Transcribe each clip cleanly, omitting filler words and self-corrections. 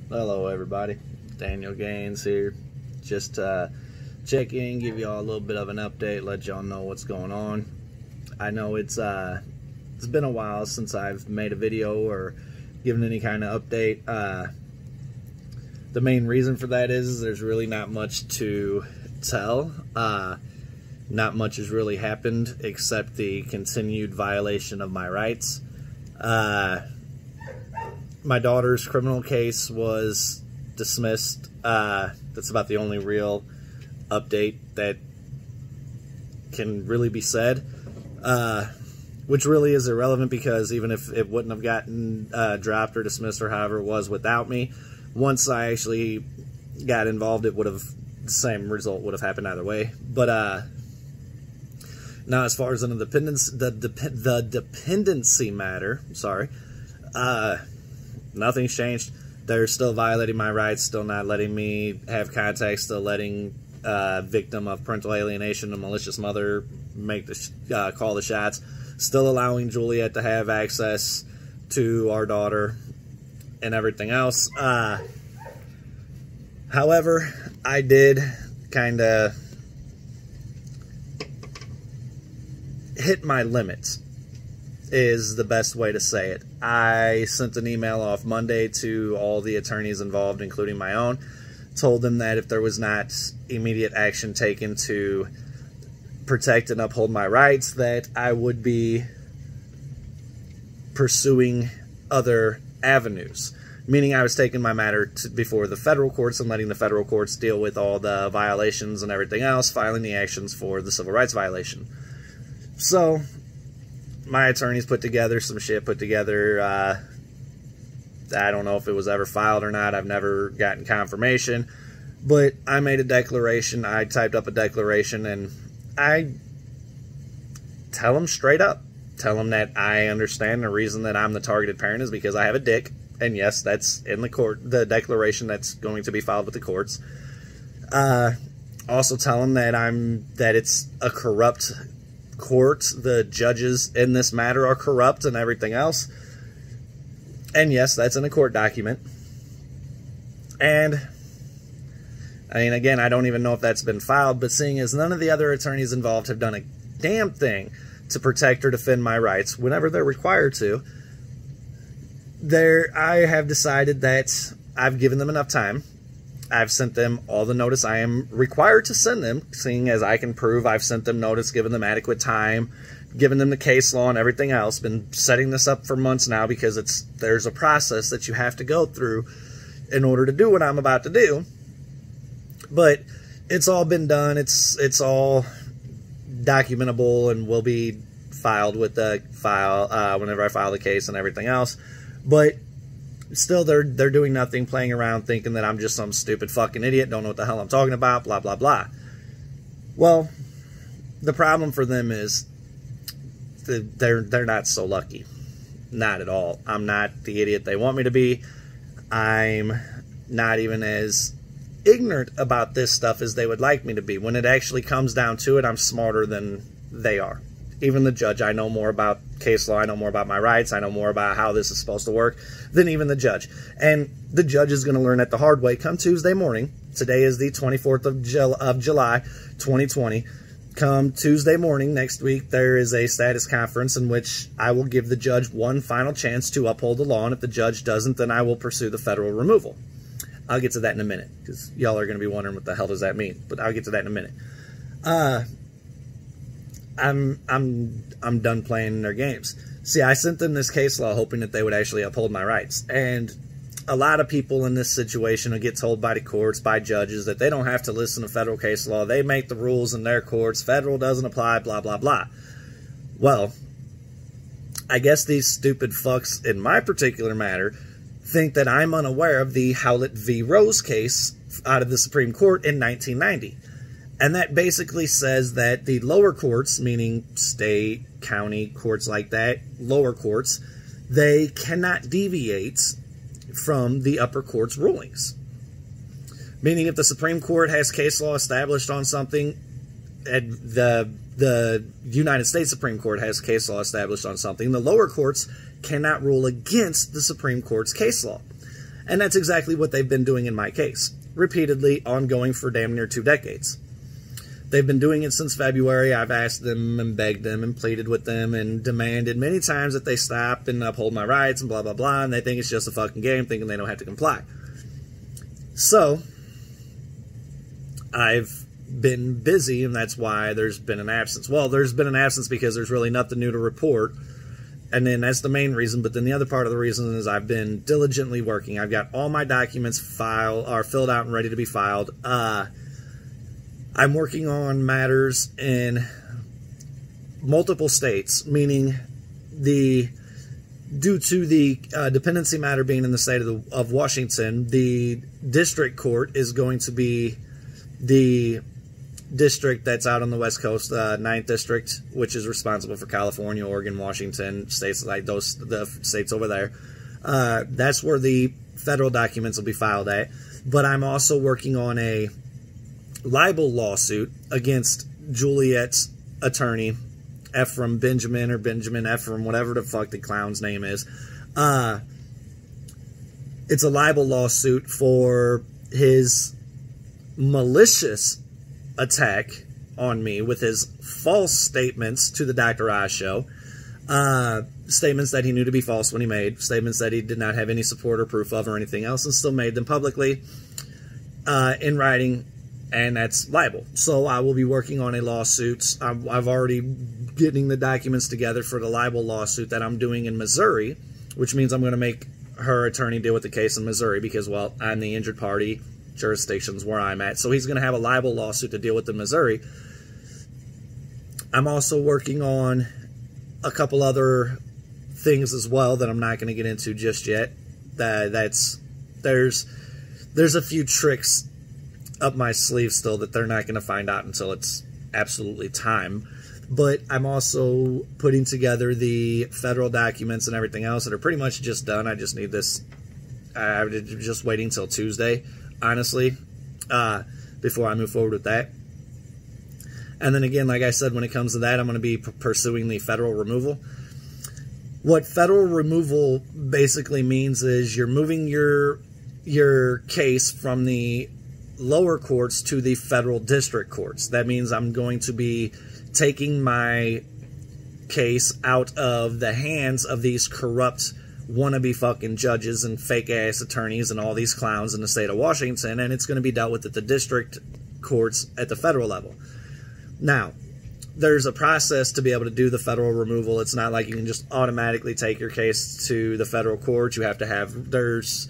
Hello everybody, Daniel Gaines here. Just check in, give y'all a little bit of an update, let y'all know what's going on. I know it's been a while since I've made a video or given any kind of update. The main reason for that is there's really not much to tell. Not much has really happened except the continued violation of my rights. My daughter's criminal case was dismissed. That's about the only real update that can really be said, which really is irrelevant because even if it wouldn't have gotten dropped or dismissed or however it was without me, once I actually got involved, it would have, the same result would have happened either way. But now as far as the dependency matter, sorry, nothing's changed. They're still violating my rights, still not letting me have contact, still letting victim of parental alienation, a malicious mother, make the call the shots, still allowing Juliette to have access to our daughter and everything else. However, I did kind of hit my limits, is the best way to say it. I sent an email off Monday to all the attorneys involved, including my own, told them that if there was not immediate action taken to protect and uphold my rights, that I would be pursuing other avenues. Meaning I was taking my matter before the federal courts and letting the federal courts deal with all the violations and everything else, filing the actions for the civil rights violation. So my attorneys put together some shit, I don't know if it was ever filed or not. I've never gotten confirmation. But I made a declaration. I typed up a declaration, and I tell them straight up. Tell them that I understand the reason that I'm the targeted parent is because I have a dick. And yes, that's in the court, the declaration that's going to be filed with the courts. Also tell them that it's a corrupt court. The judges in this matter are corrupt and everything else. And yes, that's in a court document. And I mean, again, I don't even know if that's been filed, but seeing as none of the other attorneys involved have done a damn thing to protect or defend my rights whenever they're required to, I have decided that I've given them enough time. I've sent them all the notice I am required to send them, seeing as I can prove I've sent them notice, given them adequate time, given them the case law and everything else. Been setting this up for months now because there's a process that you have to go through in order to do what I'm about to do. But it's all been done. It's all documentable and will be filed with the file whenever I file the case and everything else. But still, they're doing nothing, playing around, thinking that I'm just some stupid fucking idiot, don't know what the hell I'm talking about, blah, blah, blah. Well, the problem for them is they're not so lucky. Not at all. I'm not the idiot they want me to be. I'm not even as ignorant about this stuff as they would like me to be. When it actually comes down to it, I'm smarter than they are. Even the judge, I know more about case law, I know more about my rights, I know more about how this is supposed to work than even the judge. And the judge is going to learn it the hard way come Tuesday morning. Today is the 24th of July, 2020. Come Tuesday morning next week, there is a status conference in which I will give the judge one final chance to uphold the law, and if the judge doesn't, then I will pursue the federal removal. I'll get to that in a minute, because y'all are going to be wondering what the hell does that mean, but I'll get to that in a minute. I'm done playing their games. See, I sent them this case law hoping that they would actually uphold my rights. And a lot of people in this situation will get told by the courts, by judges, that they don't have to listen to federal case law. They make the rules in their courts. Federal doesn't apply, blah, blah, blah. Well, I guess these stupid fucks in my particular matter think that I'm unaware of the Howlett v. Rose case out of the Supreme Court in 1990. And that basically says that the lower courts, meaning state, county, courts like that, lower courts, they cannot deviate from the upper court's rulings. Meaning if the Supreme Court has case law established on something, the United States Supreme Court has case law established on something, the lower courts cannot rule against the Supreme Court's case law. And that's exactly what they've been doing in my case. Repeatedly, ongoing for damn near 2 decades. They've been doing it since February. I've asked them and begged them and pleaded with them and demanded many times that they stop and uphold my rights and blah, blah, blah. And they think it's just a fucking game, thinking they don't have to comply. So, I've been busy, and that's why there's been an absence. Well, there's been an absence because there's really nothing new to report. And then that's the main reason. But then the other part of the reason is I've been diligently working. I've got all my documents filled out and ready to be filed. I'm working on matters in multiple states, meaning due to the dependency matter being in the state of Washington, the district court is going to be the district that's out on the West Coast, 9th District, which is responsible for California, Oregon, Washington, states like those, the states over there. That's where the federal documents will be filed at. But I'm also working on a libel lawsuit against Juliette's attorney, Benjamin Ephraim, whatever the fuck the clown's name is. It's a libel lawsuit for his malicious attack on me with his false statements to the Dr. Oz show. Statements that he knew to be false when he made. Statements that he did not have any support or proof of or anything else, and still made them publicly in writing, and that's libel. So I will be working on a lawsuit. I've already getting the documents together for the libel lawsuit that I'm doing in Missouri, which means I'm going to make her attorney deal with the case in Missouri because, well, I'm the injured party. Jurisdictions where I'm at. So he's going to have a libel lawsuit to deal with in Missouri. I'm also working on a couple other things as well that I'm not going to get into just yet. There's a few tricks up my sleeve still that they're not going to find out until it's absolutely time. But I'm also putting together the federal documents and everything else that are pretty much just done. I just need this. I'm just waiting until Tuesday, honestly, before I move forward with that. And then again, like I said, when it comes to that, I'm going to be pursuing the federal removal. What federal removal basically means is you're moving your case from the lower courts to the federal district courts. That means I'm going to be taking my case out of the hands of these corrupt wannabe fucking judges and fake ass attorneys and all these clowns in the state of Washington, and it's going to be dealt with at the district courts at the federal level. Now, there's a process to be able to do the federal removal. It's not like you can just automatically take your case to the federal court. You have to have, there's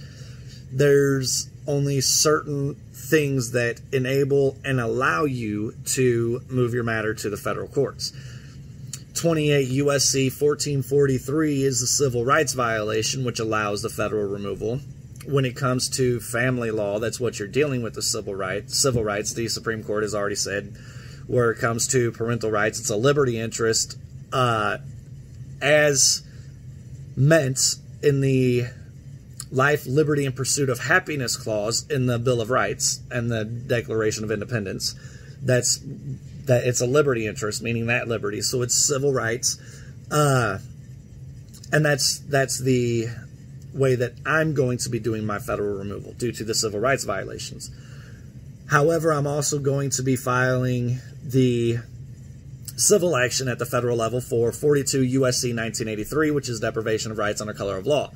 only certain things that enable and allow you to move your matter to the federal courts. 28 U.S.C. 1443 is a civil rights violation, which allows the federal removal. When it comes to family law, that's what you're dealing with, the civil rights. The Supreme Court has already said, where it comes to parental rights, it's a liberty interest as meant in the Life, Liberty, and Pursuit of Happiness clause in the Bill of Rights and the Declaration of Independence. That it's a liberty interest, meaning that liberty. So it's civil rights. And that's the way that I'm going to be doing my federal removal due to the civil rights violations. However, I'm also going to be filing the civil action at the federal level for 42 U.S.C. 1983, which is deprivation of rights under color of law.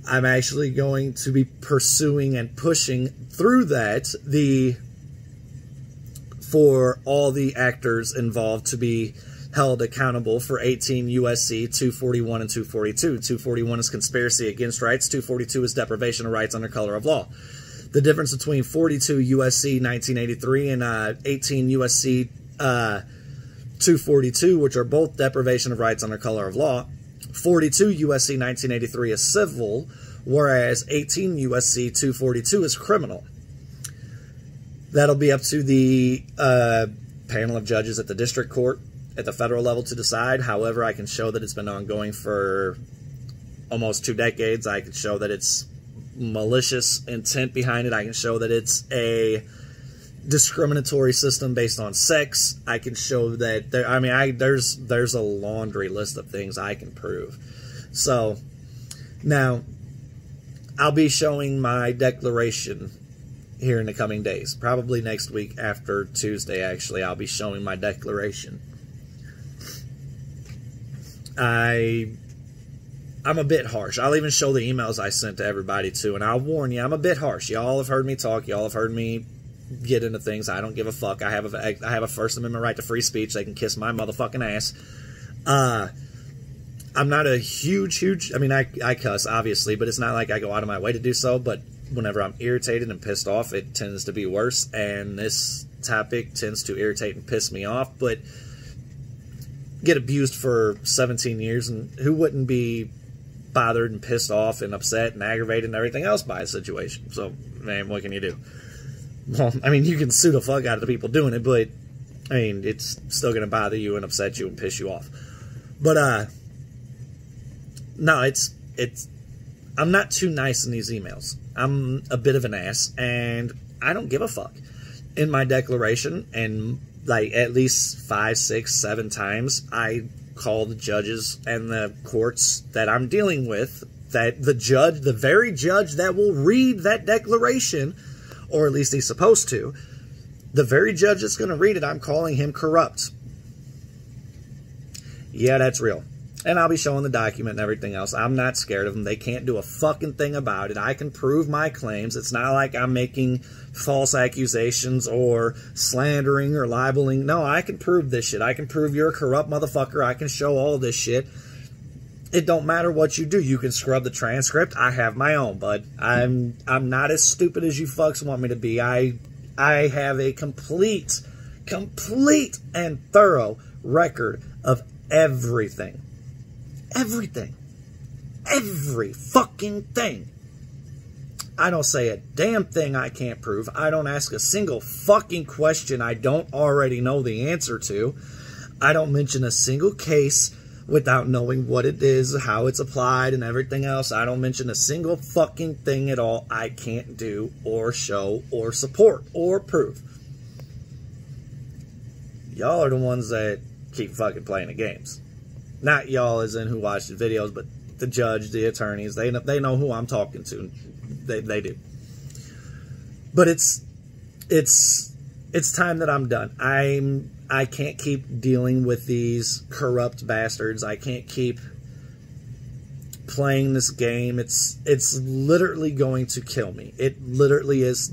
I'm actually going to be pursuing and pushing through that for all the actors involved to be held accountable for 18 U.S.C. 241 and 242. 241 is conspiracy against rights. 242 is deprivation of rights under color of law. The difference between 42 U.S.C. 1983 and 18 U.S.C. 242, which are both deprivation of rights under color of law, 42 U.S.C. 1983 is civil, whereas 18 U.S.C. 242 is criminal. That'll be up to the panel of judges at the district court at the federal level to decide. However, I can show that it's been ongoing for almost 2 decades. I can show that it's malicious intent behind it. I can show that it's a discriminatory system based on sex. I can show that there's a laundry list of things I can prove. So now I'll be showing my declaration here in the coming days. Probably next week after Tuesday, actually, I'll be showing my declaration. I'm a bit harsh. I'll even show the emails I sent to everybody, too. And I'll warn you, I'm a bit harsh. Y'all have heard me talk. Y'all have heard me get into things. I don't give a fuck. I have a First Amendment right to free speech. They can kiss my motherfucking ass. I'm not a huge... I mean, I cuss, obviously, but it's not like I go out of my way to do so. But whenever I'm irritated and pissed off, it tends to be worse. And this topic tends to irritate and piss me off. But get abused for 17 years, and who wouldn't be bothered and pissed off and upset and aggravated and everything else by a situation? So, man, what can you do? Well, I mean, you can sue the fuck out of the people doing it, but, I mean, it's still going to bother you and upset you and piss you off. But, no, I'm not too nice in these emails. I'm a bit of an ass, and I don't give a fuck. In my declaration, and, like, at least 5, 6, 7 times, I call the judges and the courts that I'm dealing with, that the very judge that will read that declaration, or at least he's supposed to, the very judge that's going to read it, I'm calling him corrupt. Yeah, that's real. And I'll be showing the document and everything else. I'm not scared of them. They can't do a fucking thing about it. I can prove my claims. It's not like I'm making false accusations or slandering or libeling. No, I can prove this shit. I can prove you're a corrupt motherfucker. I can show all this shit. It don't matter what you do. You can scrub the transcript. I have my own, bud. I'm not as stupid as you fucks want me to be. I have a complete and thorough record of everything. Everything. Every fucking thing. I don't say a damn thing I can't prove. I don't ask a single fucking question I don't already know the answer to. I don't mention a single case without knowing what it is, how it's applied, and everything else. I don't mention a single fucking thing at all I can't do or show or support or prove. Y'all are the ones that keep fucking playing the games. Not y'all as in who watch the videos, but the judge, the attorneys. They know who I'm talking to. They do. But it's time that I'm done. I can't keep dealing with these corrupt bastards. I can't keep playing this game. It's literally going to kill me. It literally is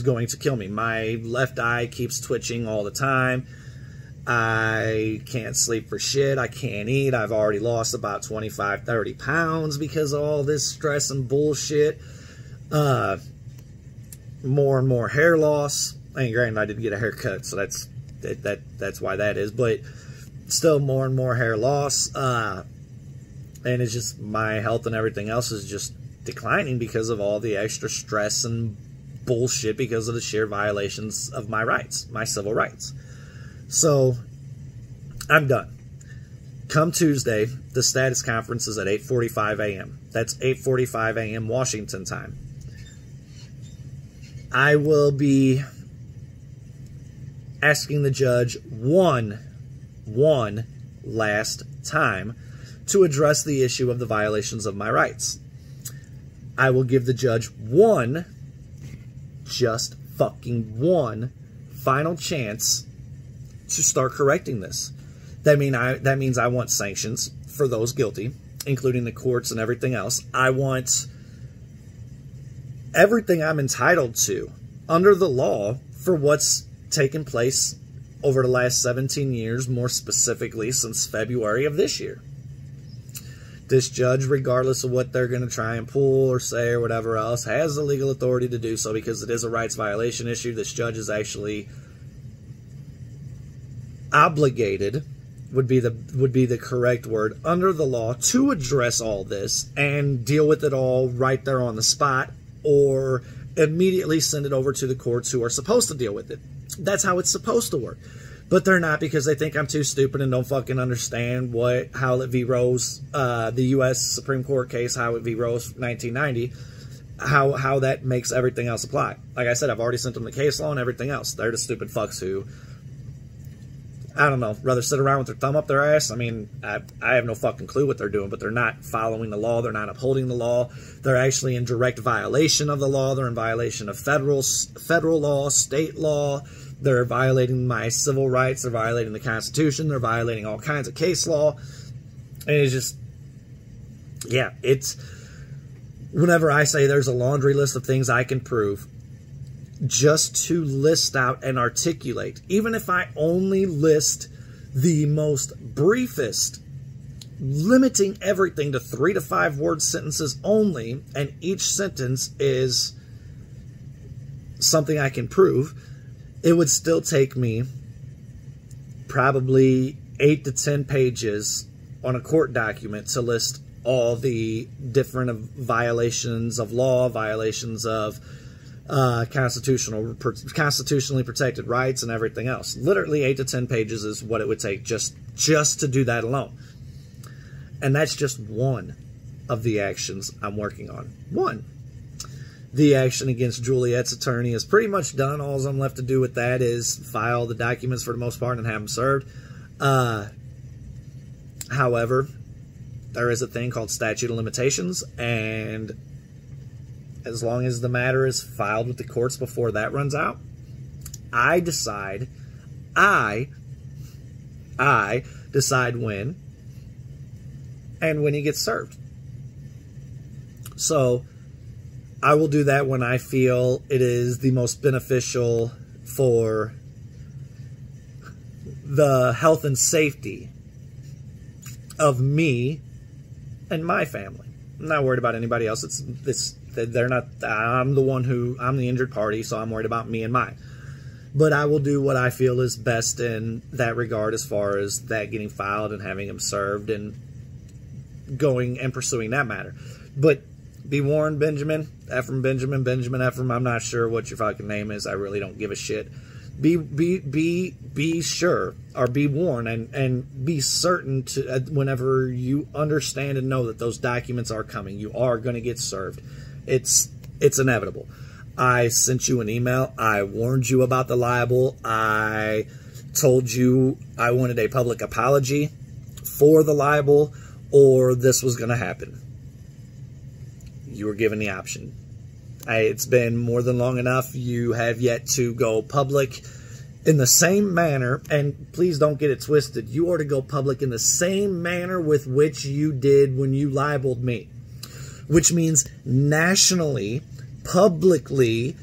going to kill me. My left eye keeps twitching all the time. I can't sleep for shit. I can't eat. I've already lost about 25, 30 pounds because of all this stress and bullshit. More and more hair loss. I mean, granted, I didn't get a haircut, so that's why that is. But still more and more hair loss. And it's just my health and everything else is just declining because of all the extra stress and bullshit because of the sheer violations of my rights, my civil rights. So, I'm done. Come Tuesday, the status conference is at 8:45 a.m. That's 8:45 a.m. Washington time. I will be asking the judge one last time to address the issue of the violations of my rights. I will give the judge just fucking one final chance to start correcting this. That means I want sanctions for those guilty, including the courts and everything else. I want everything I'm entitled to under the law for what's taken place over the last 17 years, more specifically since February of this year. This judge, regardless of what they're going to try and pull or say or whatever else, has the legal authority to do so because it is a rights violation issue. This judge is actually obligated, would be the correct word, under the law to address all this and deal with it all right there on the spot, or immediately send it over to the courts who are supposed to deal with it. That's how it's supposed to work. But they're not, because they think I'm too stupid and don't fucking understand what Howlett v. Rose, the U.S. Supreme Court case, Howlett v. Rose 1990, how that makes everything else apply. Like I said, I've already sent them the case law and everything else. They're the stupid fucks who I don't know, rather sit around with their thumb up their ass. I mean, I have no fucking clue what they're doing, but they're not following the law. They're not upholding the law. They're actually in direct violation of the law. They're in violation of federal law, state law. They're violating my civil rights. They're violating the Constitution. They're violating all kinds of case law. And it's just, yeah, it's, whenever I say there's a laundry list of things I can prove, just to list out and articulate, even if I only list the most briefest, limiting everything to 3 to 5 word sentences only, and each sentence is something I can prove, it would still take me probably 8 to 10 pages on a court document to list all the different violations of law, violations of constitutionally protected rights and everything else. Literally 8 to 10 pages is what it would take just to do that alone. And that's just one of the actions I'm working on. One. The action against Juliette's attorney is pretty much done. All I'm left to do with that is file the documents for the most part and have them served. However, there is a thing called statute of limitations, and as long as the matter is filed with the courts before that runs out, I decide when and when he gets served. So I will do that when I feel it is the most beneficial for the health and safety of me and my family. I'm not worried about anybody else. They're not, I'm the injured party, so I'm worried about me and mine. But I will do what I feel is best in that regard as far as that getting filed and having him served and going and pursuing that matter. But be warned, Benjamin Ephraim, I'm not sure what your fucking name is. I really don't give a shit. Be sure, or be warned, and be certain to whenever you understand and know that those documents are coming, you are going to get served. It's inevitable. I sent you an email. I warned you about the libel. I told you I wanted a public apology for the libel, or this was going to happen. You were given the option. It's been more than long enough. You have yet to go public in the same manner, and please don't get it twisted. You are to go public in the same manner with which you did when you libeled me, which means nationally, publicly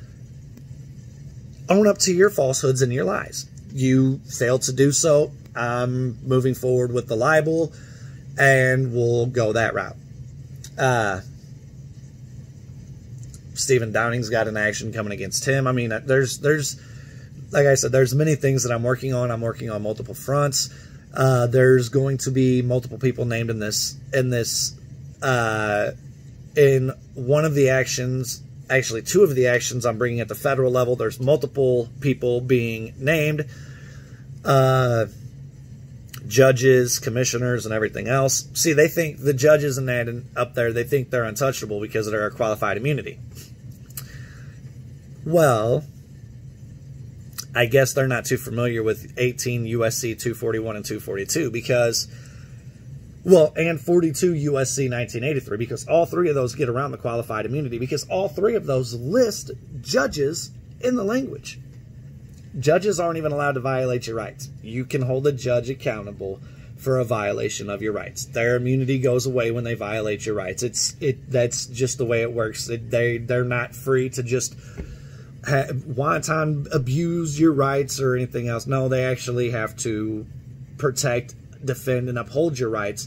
own up to your falsehoods and your lies. You failed to do so. I'm moving forward with the libel, and we'll go that route. Stephen Downing's got an action coming against him. I mean, there's like I said, there's many things that I'm working on. I'm working on multiple fronts. There's going to be multiple people named in one of the actions, actually 2 of the actions I'm bringing at the federal level. There's multiple people being named, judges, commissioners, and everything else. See, they think the judges and that up there, they think they're untouchable because of their qualified immunity. Well, I guess they're not too familiar with 18 USC 241 and 242 because, well, and 42 USC 1983, because all 3 of those get around the qualified immunity, because all 3 of those list judges in the language. Judges aren't even allowed to violate your rights. You can hold a judge accountable for a violation of your rights. Their immunity goes away when they violate your rights. That's just the way it works. They're not free to just wanton abuse your rights or anything else. No, they actually have to protect, defend, and uphold your rights,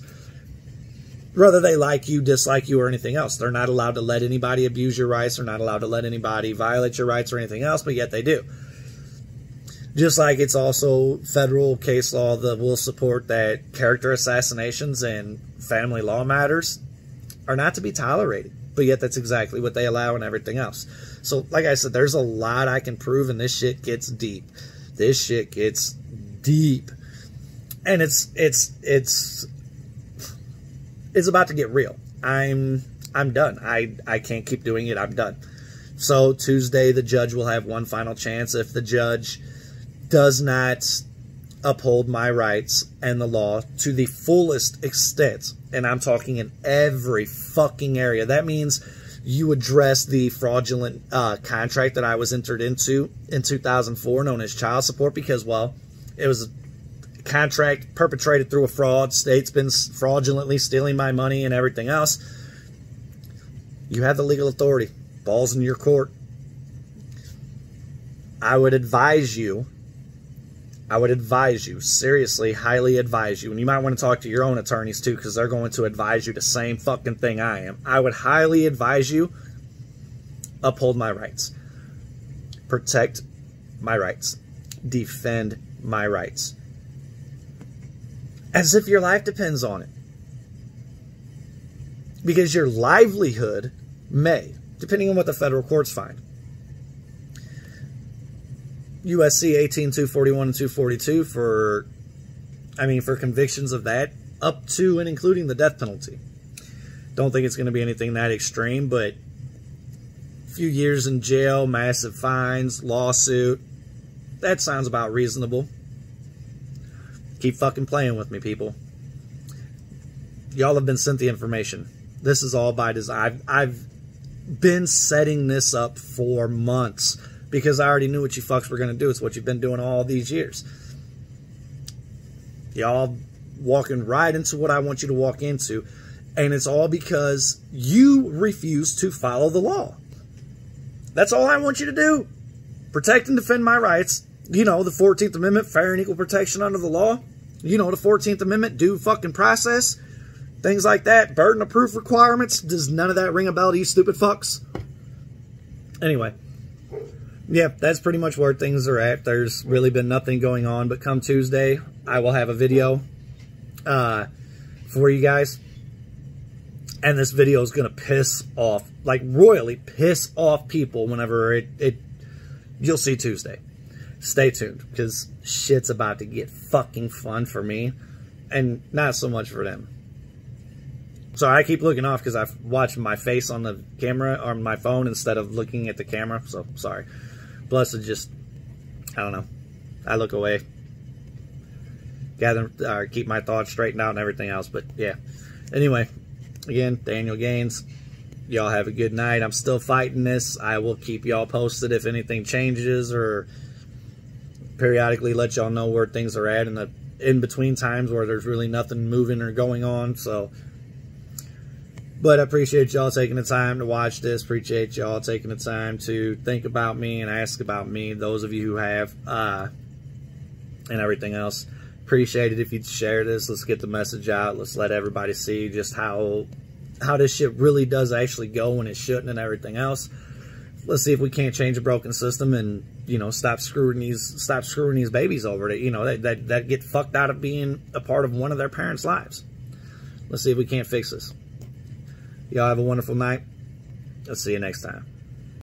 whether they like you, dislike you, or anything else. They're not allowed to let anybody abuse your rights. They're not allowed to let anybody violate your rights or anything else, but yet they do. Just like it's also federal case law that will support that character assassinations and family law matters are not to be tolerated, but yet that's exactly what they allow and everything else. So, like I said, there's a lot I can prove, and this shit gets deep. This shit gets deep. And it's about to get real. I'm done. I can't keep doing it. I'm done. So Tuesday, the judge will have one final chance. If the judge does not uphold my rights and the law to the fullest extent. And I'm talking in every fucking area. That means you address the fraudulent contract that I was entered into in 2004 known as child support because, well, it was a contract perpetrated through a fraud. State's been fraudulently stealing my money and everything else. You have the legal authority. Ball's in your court. I would advise you, seriously, highly advise you, and you might want to talk to your own attorneys too, because they're going to advise you the same fucking thing I am. I would highly advise you, uphold my rights. Protect my rights. Defend my rights. As if your life depends on it. Because your livelihood may, depending on what the federal courts find. USC 18241 and 242 for convictions of that, up to and including the death penalty. Don't think it's going to be anything that extreme, but a few years in jail, massive fines, lawsuit, that sounds about reasonable. Keep fucking playing with me, people. Y'all have been sent the information. This is all by design. I've been setting this up for months because I already knew what you fucks were going to do. It's what you've been doing all these years. Y'all walking right into what I want you to walk into. And it's all because you refuse to follow the law. That's all I want you to do. Protect and defend my rights. You know, the 14th Amendment, fair and equal protection under the law. You know, the 14th Amendment, due fucking process. Things like that. Burden of proof requirements. Does none of that ring a bell to you stupid fucks? Anyway. Yeah, that's pretty much where things are at. There's really been nothing going on. But come Tuesday, I will have a video for you guys. And this video is going to piss off, like royally piss off people whenever you'll see Tuesday. Stay tuned, because shit's about to get fucking fun for me. And not so much for them. So I keep looking off because I've watched my face on the camera or my phone instead of looking at the camera. So, sorry. Plus, it just, I don't know. I look away. Keep my thoughts straightened out and everything else. But, yeah. Anyway, again, Daniel Gaines. Y'all have a good night. I'm still fighting this. I will keep y'all posted if anything changes or periodically let y'all know where things are at in the in-between times where there's really nothing moving or going on. So, but I appreciate y'all taking the time to watch this. Appreciate y'all taking the time to think about me and ask about me. Those of you who have, and everything else. Appreciate it if you'd share this. Let's get the message out. Let's let everybody see just how this shit really does actually go when it shouldn't and everything else. Let's see if we can't change a broken system and, you know, stop screwing these babies over it, you know, that get fucked out of being a part of one of their parents' lives. Let's see if we can't fix this. Y'all have a wonderful night. I'll see you next time.